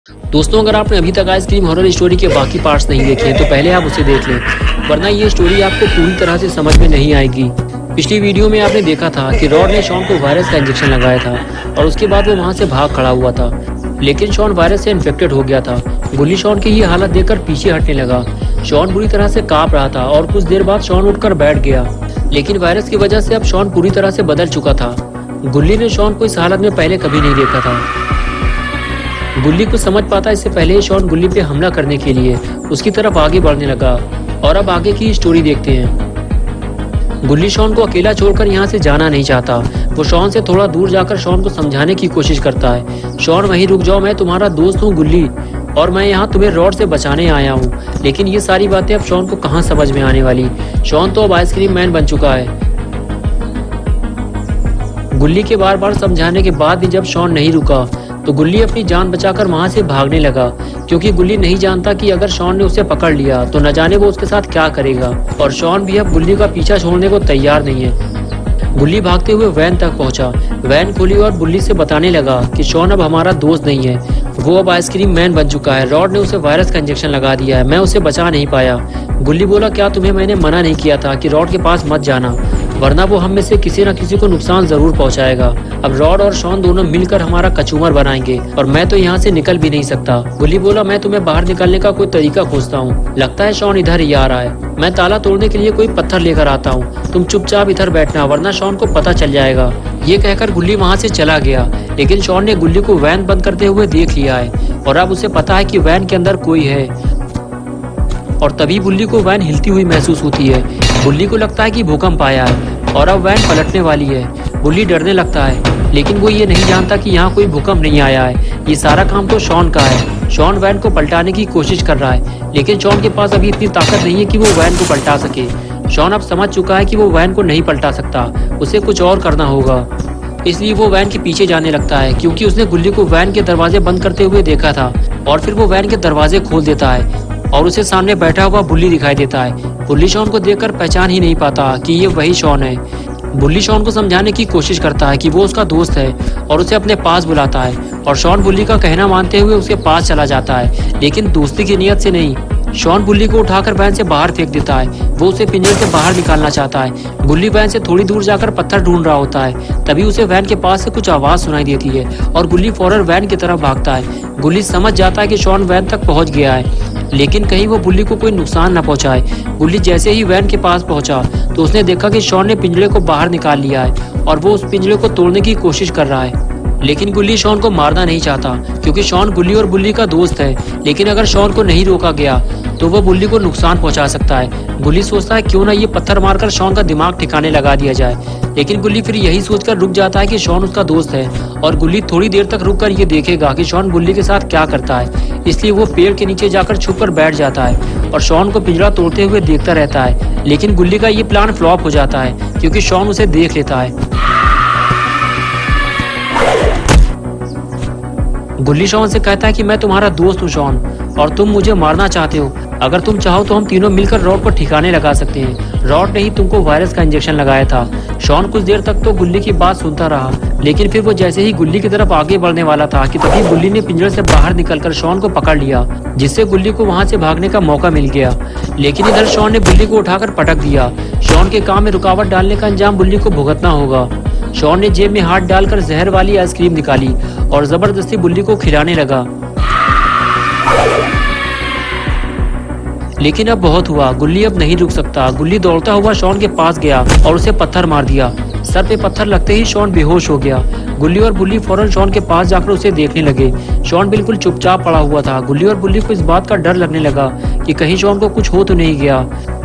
दोस्तों, अगर आपने अभी तक आइसक्रीम हॉरर स्टोरी के बाकी पार्ट्स नहीं देखे हैं तो पहले आप उसे देख लें, वरना ये स्टोरी आपको पूरी तरह से समझ में नहीं आएगी। पिछली वीडियो में आपने देखा था कि रॉड ने शॉन को वायरस का इंजेक्शन लगाया था और उसके बाद वो वहाँ से भाग खड़ा हुआ था, लेकिन शॉन वायरस से इन्फेक्टेड हो गया था। गुल्ली शॉन की ये हालत देखकर पीछे हटने लगा। शॉन बुरी तरह से कांप रहा था और कुछ देर बाद शॉन उठकर बैठ गया, लेकिन वायरस की वजह से अब शॉन पूरी तरह से बदल चुका था। गुल्ली ने शॉन को इस हालत में पहले कभी नहीं देखा था। गुल्ली कुछ समझ पाता इससे पहले ही शॉन गुल्ली पे हमला करने के लिए उसकी तरफ आगे बढ़ने लगा। और अब आगे की स्टोरी देखते हैं। गुल्ली शॉन को अकेला छोड़कर यहाँ से जाना नहीं चाहता। वो शॉन से थोड़ा दूर जाकर शॉन को समझाने की कोशिश करता है। शॉन, वहीं रुक जाओ, मैं तुम्हारा दोस्त हूँ गुल्ली, और मैं यहाँ तुम्हें रॉड से बचाने आया हूँ। लेकिन ये सारी बातें अब शॉन को कहाँ समझ में आने वाली। शॉन तो अब आइसक्रीम मैन बन चुका है। गुल्ली के बार बार समझाने के बाद भी जब शॉन नहीं रुका तो गुल्ली अपनी जान बचाकर वहां से भागने लगा, क्योंकि गुल्ली नहीं जानता कि अगर शॉन ने उसे पकड़ लिया तो न जाने वो उसके साथ क्या करेगा। और शॉन भी अब गुल्ली का पीछा छोड़ने को तैयार नहीं है। गुल्ली भागते हुए वैन तक पहुंचा। वैन खोली और गुल्ली से बताने लगा कि शॉन अब हमारा दोस्त नहीं है, वो अब आइसक्रीम मैन बन चुका है। रॉड ने उसे वायरस का इंजेक्शन लगा दिया है, मैं उसे बचा नहीं पाया। गुल्ली बोला, क्या तुम्हें मैंने मना नहीं किया था कि रॉड के पास मत जाना, वरना वो हम में से किसी न किसी को नुकसान जरूर पहुंचाएगा। अब रॉड और शॉन दोनों मिलकर हमारा कचूमर बनाएंगे और मैं तो यहाँ से निकल भी नहीं सकता। गुल्ली बोला, मैं तुम्हें बाहर निकलने का कोई तरीका खोजता हूँ, लगता है शॉन इधर ही आ रहा है। मैं ताला तोड़ने के लिए कोई पत्थर लेकर आता हूँ, तुम चुपचाप इधर बैठना, वरना शॉन को पता चल जाएगा। ये कहकर गुल्ली वहाँ से चला गया, लेकिन शॉन ने गुल्ली को वैन बंद करते हुए देख लिया है और अब उसे पता है कि वैन के अंदर कोई है। और तभी गुल्ली को वैन हिलती हुई महसूस होती है। गुल्ली को लगता है कि भूकंप आया है और अब वैन पलटने वाली है। गुल्ली डरने लगता है, लेकिन वो ये नहीं जानता कि यहाँ कोई भूकंप नहीं आया है, ये सारा काम तो शॉन का है। शॉन वैन को पलटाने की कोशिश कर रहा है, लेकिन शॉन के पास अभी इतनी ताकत नहीं है कि वो वैन को पलटा सके। शॉन अब समझ चुका है कि वो वैन को नहीं पलटा सकता, उसे कुछ और करना होगा। इसलिए वो वैन के पीछे जाने लगता है, क्योंकि उसने गुल्ली को वैन के दरवाजे बंद करते हुए देखा था। और फिर वो वैन के दरवाजे खोल देता है और उसे सामने बैठा हुआ बुल्ली दिखाई देता है। बुल्ली शॉन को देखकर पहचान ही नहीं पाता कि ये वही शॉन है। बुल्ली शॉन को समझाने की कोशिश करता है कि वो उसका दोस्त है और उसे अपने पास बुलाता है, और शॉन बुल्ली का कहना मानते हुए उसके पास चला जाता है, लेकिन दोस्ती की नीयत से नहीं। शॉन बुल्ली को उठाकर वैन से बाहर फेंक देता है, वो उसे पिंजरे से बाहर निकालना चाहता है। बुल्ली वैन से थोड़ी दूर जाकर पत्थर ढूंढ रहा होता है, तभी उसे वैन के पास से कुछ आवाज सुनाई देती है और गुल्ली फौरन वैन की तरफ भागता है। गुल्ली समझ जाता है कि शॉन वैन तक पहुंच गया है, लेकिन कहीं वो बुल्ली को कोई नुकसान न पहुंचाए। गुल्ली जैसे ही वैन के पास पहुंचा तो उसने देखा कि शॉन ने पिंजरे को बाहर निकाल लिया है और वो उस पिंजरे को तोड़ने की कोशिश कर रहा है। लेकिन गुल्ली शॉन को मारना नहीं चाहता, क्योंकि शॉन गुल्ली और बुल्ली का दोस्त है। लेकिन अगर शॉन को नहीं रोका गया तो वह बुल्ली को नुकसान पहुंचा सकता है। गुल्ली सोचता है क्यों ना ये पत्थर मारकर शॉन का दिमाग ठिकाने लगा दिया जाए, लेकिन गुल्ली फिर यही सोचकर रुक जाता है कि शॉन उसका दोस्त है और गुल्ली थोड़ी देर तक रुककर ये देखेगा कि शॉन बुल्ली के साथ क्या करता है। इसलिए वो पेड़ के नीचे जाकर छुपकर बैठ जाता है और शॉन को पिंजरा तोड़ते हुए देखता रहता है। लेकिन गुल्ली का ये प्लान फ्लॉप हो जाता है, क्योंकि शॉन उसे देख लेता है। गुल्ली शॉन से कहता है कि मैं तुम्हारा दोस्त हूँ शॉन, और तुम मुझे मारना चाहते हो। अगर तुम चाहो तो हम तीनों मिलकर रॉड को ठिकाने लगा सकते हैं। रॉड ने ही तुमको वायरस का इंजेक्शन लगाया था। शॉन कुछ देर तक तो गुल्ली की बात सुनता रहा, लेकिन फिर वो जैसे ही गुल्ली की तरफ आगे बढ़ने वाला था कि तभी गुल्ली ने पिंजरे से बाहर निकलकर शॉन को पकड़ लिया, जिससे गुल्ली को वहां से भागने का मौका मिल गया। लेकिन इधर शॉन ने गुल्ली को उठाकर पटक दिया। शॉन के काम में रुकावट डालने का अंजाम बुल्ली को भुगतना होगा। शॉन ने जेब में हाथ डालकर जहर वाली आइसक्रीम निकाली और जबरदस्ती बुल्ली को खिलाने लगा। लेकिन अब बहुत हुआ, गुल्ली अब नहीं रुक सकता। गुल्ली दौड़ता हुआ शॉन के पास गया और उसे पत्थर मार दिया। सर पे पत्थर लगते ही शॉन बेहोश हो गया। गुल्ली और बुल्ली फौरन शॉन के पास जाकर उसे देखने लगे। शॉन बिल्कुल चुपचाप पड़ा हुआ था। गुल्ली और बुल्ली को इस बात का डर लगने लगा कि कहीं शॉन को कुछ हो तो नहीं गया।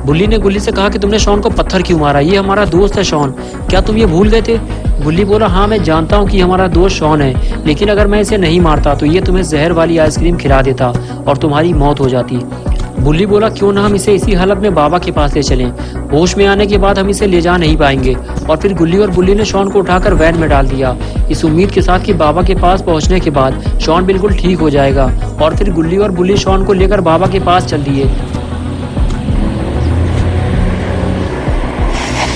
बुल्ली ने गुल्ली से कहा कि तुमने शॉन को पत्थर क्यों मारा, ये हमारा दोस्त है शॉन, क्या तुम ये भूल गए थे? गुल्ली बोला, हाँ मैं जानता हूँ कि हमारा दोस्त शॉन है, लेकिन अगर मैं इसे नहीं मारता तो ये तुम्हें जहर वाली आइसक्रीम खिला देता और तुम्हारी मौत हो जाती। बुल्ली बोला, क्यों ना हम इसे इसी हालत में बाबा के पास ले चलें, होश में आने के बाद हम इसे ले जा नहीं पाएंगे। और फिर गुल्ली और बुल्ली ने शॉन को उठाकर वैन में डाल दिया, इस उम्मीद के साथ कि बाबा के पास पहुंचने के बाद शॉन बिल्कुल ठीक हो जाएगा। और फिर गुल्ली और बुल्ली शॉन को लेकर बाबा के पास चल दिए।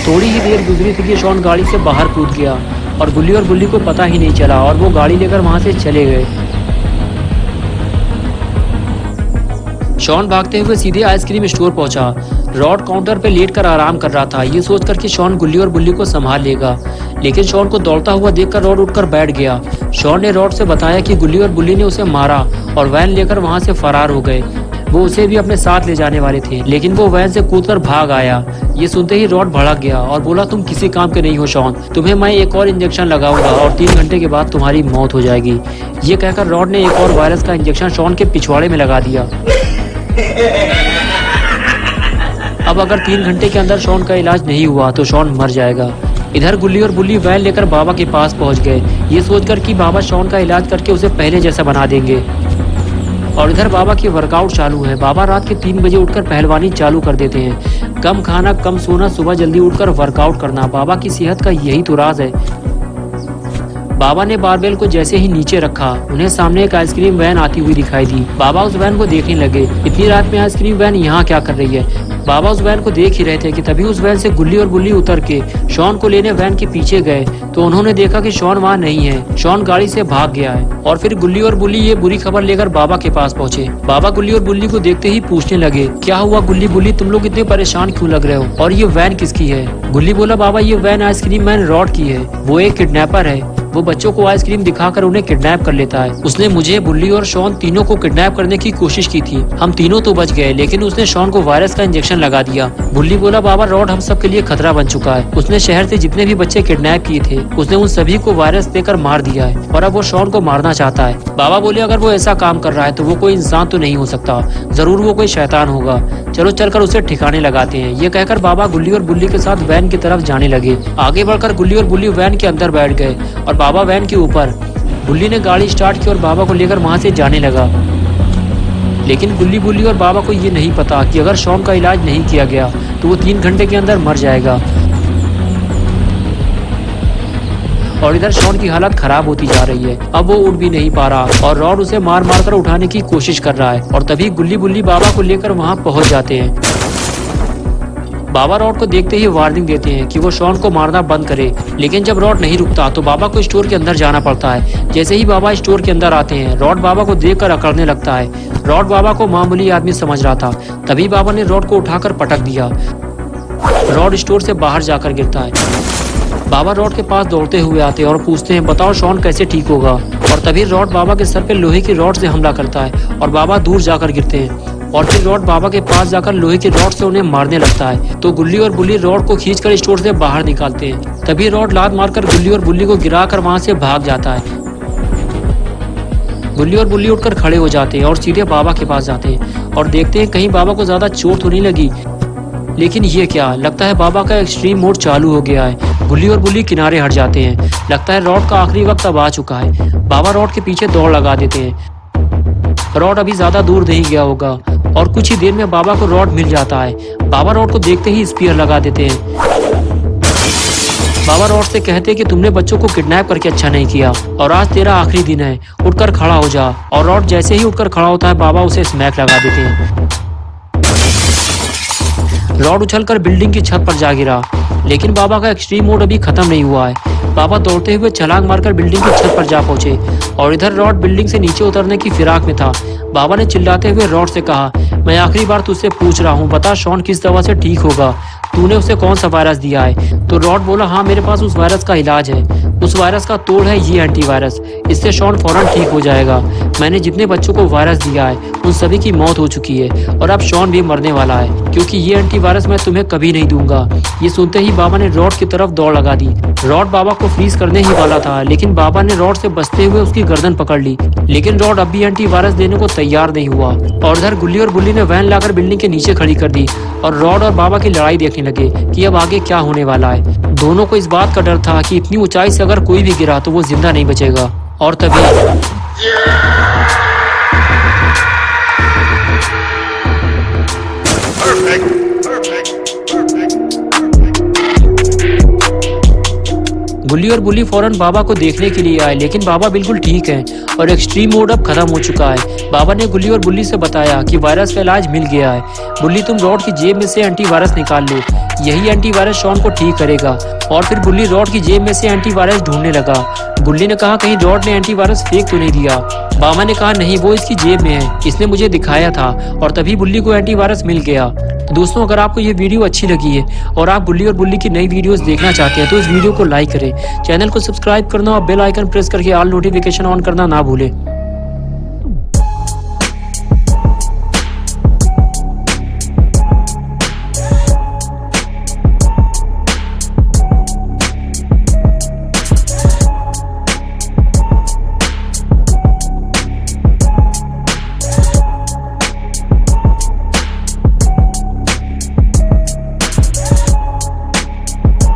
थोड़ी ही देर गुजरी थी कि शॉन गाड़ी से बाहर कूद गया और गुल्ली और बुल्ली को पता ही नहीं चला और वो गाड़ी लेकर वहां से चले गए। शॉन भागते हुए सीधे आइसक्रीम स्टोर पहुंचा। रॉड काउंटर पे लेट कर आराम कर रहा था, ये सोचकर कि शॉन गुल्ली और बुल्ली को संभाल लेगा। लेकिन शॉन को दौड़ता हुआ देखकर रॉड उठकर बैठ गया। शॉन ने रॉड से बताया कि गुल्ली और बुल्ली ने उसे मारा और वैन लेकर वहां से फरार हो गए। वो उसे भी अपने साथ ले जाने वाले थे, लेकिन वो वैन से कूदकर भाग आया। ये सुनते ही रॉड भड़क गया और बोला, तुम किसी काम के नहीं हो शॉन, तुम्हें मैं एक और इंजेक्शन लगाऊंगा और 3 घंटे के बाद तुम्हारी मौत हो जाएगी। ये कहकर रॉड ने एक और वायरस का इंजेक्शन शॉन के पिछवाड़े में लगा दिया। अब अगर 3 घंटे के अंदर शॉन का इलाज नहीं हुआ तो शॉन मर जाएगा। इधर गुल्ली और बुल्ली वैन लेकर बाबा के पास पहुंच गए, ये सोचकर कि बाबा शॉन का इलाज करके उसे पहले जैसा बना देंगे। और इधर बाबा की वर्कआउट चालू है। बाबा रात के 3 बजे उठकर पहलवानी चालू कर देते हैं। कम खाना, कम सोना, सुबह जल्दी उठकर वर्कआउट करना, बाबा की सेहत का यही तो राज है। बाबा ने बारबेल को जैसे ही नीचे रखा, उन्हें सामने एक आइसक्रीम वैन आती हुई दिखाई दी। बाबा उस वैन को देखने लगे। इतनी रात में आइसक्रीम वैन यहाँ क्या कर रही है? बाबा उस वैन को देख ही रहे थे कि तभी उस वैन से गुल्ली और बुल्ली उतर के शॉन को लेने वैन के पीछे गए तो उन्होंने देखा कि शॉन वहाँ नहीं है। शॉन गाड़ी से भाग गया है। और फिर गुल्ली और बुल्ली ये बुरी खबर लेकर बाबा के पास पहुँचे। बाबा गुल्ली और बुल्ली को देखते ही पूछने लगे, क्या हुआ गुल्ली बुल्ली, तुम लोग इतने परेशान क्यों लग रहे हो? और ये वैन किसकी है? गुल्ली बोला, बाबा ये वैन आइसक्रीम मैन रॉड की है। वो एक किडनैपर है। वो बच्चों को आइसक्रीम दिखाकर उन्हें किडनैप कर लेता है। उसने मुझे, बुल्ली और शॉन तीनों को किडनैप करने की कोशिश की थी। हम तीनों तो बच गए, लेकिन उसने शॉन को वायरस का इंजेक्शन लगा दिया। बुल्ली बोला, बाबा रॉड हम सब के लिए खतरा बन चुका है। उसने शहर से जितने भी बच्चे किडनैप किए थे, उसने उन सभी को वायरस देकर मार दिया है और अब वो शॉन को मारना चाहता है। बाबा बोले, अगर वो ऐसा काम कर रहा है तो वो कोई इंसान तो नहीं हो सकता, जरूर वो कोई शैतान होगा। चलो चलकर उसे ठिकाने लगाते हैं। ये कहकर बाबा गुल्ली और बुल्ली के साथ वैन की तरफ जाने लगे। आगे बढ़कर गुल्ली और बुल्ली वैन के अंदर बैठ गए और बाबा वैन के ऊपर। बुल्ली ने गाड़ी स्टार्ट की और बाबा को लेकर वहां से जाने लगा। लेकिन गुल्ली बुल्ली और बाबा को ये नहीं पता कि अगर शॉन का इलाज नहीं किया गया तो वो 3 घंटे के अंदर मर जाएगा। और इधर शॉन की हालत खराब होती जा रही है। अब वो उठ भी नहीं पा रहा और रॉड उसे मार मार कर उठाने की कोशिश कर रहा है। और तभी गुल्ली बुल्ली बाबा को लेकर वहां पहुंच जाते हैं। बाबा रॉड को देखते ही वार्निंग देते हैं कि वो शॉन को मारना बंद करे। लेकिन जब रॉड नहीं रुकता तो बाबा को स्टोर के अंदर जाना पड़ता है। जैसे ही बाबा स्टोर के अंदर आते हैं, रॉड बाबा को देखकर अकड़ने लगता है। रॉड बाबा को मामूली आदमी समझ रहा था, तभी बाबा ने रॉड को उठाकर पटक दिया। रॉड स्टोर से बाहर जाकर गिरता है। बाबा रॉड के पास दौड़ते हुए आते हैं और पूछते हैं, बताओ शॉन कैसे ठीक होगा? और तभी रॉड बाबा के सर पे लोहे की रॉड से हमला करता है और बाबा दूर जाकर गिरते हैं। और फिर रॉड बाबा के पास जाकर लोहे की रॉड से उन्हें मारने लगता है। तो गुल्ली और बुल्ली रॉड को खींचकर स्टोर से बाहर निकालते हैं। तभी रॉड लात मारकर गुल्ली और बुल्ली को गिराकर वहां से भाग जाता है। गुल्ली और बुल्ली उठकर खड़े हो जाते हैं और सीधे बाबा के पास जाते हैं और देखते हैं कहीं बाबा को ज्यादा चोट तो नहीं लगी। लेकिन ये क्या, लगता है बाबा का एक्सट्रीम मोड चालू हो गया है। गुल्ली और बुल्ली किनारे हट जाते हैं। लगता है रॉड का आखिरी वक्त अब आ चुका है। बाबा रॉड के पीछे दौड़ लगा देते हैं। रॉड अभी ज्यादा दूर नहीं गया होगा और कुछ ही देर में बाबा को रॉड मिल जाता है। बाबा रॉड को देखते ही स्पीयर लगा देते हैं। बाबा रॉड से कहते हैं कि तुमने बच्चों को किडनैप करके अच्छा नहीं किया और आज तेरा आखिरी दिन है, उठकर खड़ा हो जा। और रॉड जैसे ही उठकर खड़ा होता है, बाबा उसे स्मैक लगा देते हैं। रॉड उछलकर बिल्डिंग की छत पर जा गिरा। लेकिन बाबा का एक्सट्रीम मोड अभी खत्म नहीं हुआ है। बाबा दौड़ते हुए छलांग मारकर बिल्डिंग की छत पर जा पहुंचे और इधर रॉड बिल्डिंग से नीचे उतरने की फिराक में था। बाबा ने चिल्लाते हुए रॉड से कहा, मैं आखिरी बार तुझसे पूछ रहा हूँ, बता शॉन किस दवा से ठीक होगा? तूने उसे कौन सा वायरस दिया है? तो रॉड बोला, हाँ मेरे पास उस वायरस का इलाज है। उस वायरस का तोड़ है ये एंटीवायरस। इससे शॉन फौरन ठीक हो जाएगा। मैंने जितने बच्चों को वायरस दिया है उन सभी की मौत हो चुकी है और अब शॉन भी मरने वाला है, क्योंकि ये एंटीवायरस मैं तुम्हें कभी नहीं दूंगा। ये सुनते ही बाबा ने रॉड की तरफ दौड़ लगा दी। रॉड बाबा को फ्रीज करने ही वाला था, लेकिन बाबा ने रॉड से बचते हुए उसकी गर्दन पकड़ ली। लेकिन रॉड अब भी एंटीवायरस देने को तैयार नहीं हुआ और इधर गुल्ली और बुल्ली ने वैन लाकर बिल्डिंग के नीचे खड़ी कर दी और रॉड और बाबा की लड़ाई देखने लगे कि अब आगे क्या होने वाला है। दोनों को इस बात का डर था कि इतनी ऊंचाई से अगर कोई भी गिरा तो वो जिंदा नहीं बचेगा। और तभी गुल्ली और बुल्ली फौरन बाबा को देखने के लिए आए, लेकिन बाबा बिल्कुल ठीक हैं और एक्सट्रीम मोड अब खत्म हो चुका है। बाबा ने गुल्ली और बुल्ली से बताया कि वायरस का इलाज मिल गया है। बुल्ली, तुम रॉड की जेब में से एंटीवायरस निकाल लो, यही एंटीवायरस शॉन को ठीक करेगा। और फिर बुल्ली रॉड की जेब में से एंटीवायरस ढूंढने लगा। गुल्ली ने कहा, कहीं रॉड ने एंटीवायरस फेंक तो नहीं दिया। बाबा ने कहा, नहीं, वो इसकी जेब में है, इसने मुझे दिखाया था। और तभी बुल्ली को एंटीवायरस मिल गया। तो दोस्तों, अगर आपको ये वीडियो अच्छी लगी है और आप गुल्ली और बुल्ली की नई वीडियोस देखना चाहते हैं तो इस वीडियो को लाइक करें, चैनल को सब्सक्राइब करना और बेल आइकन प्रेस करके ऑल नोटिफिकेशन ऑन करना ना भूलें।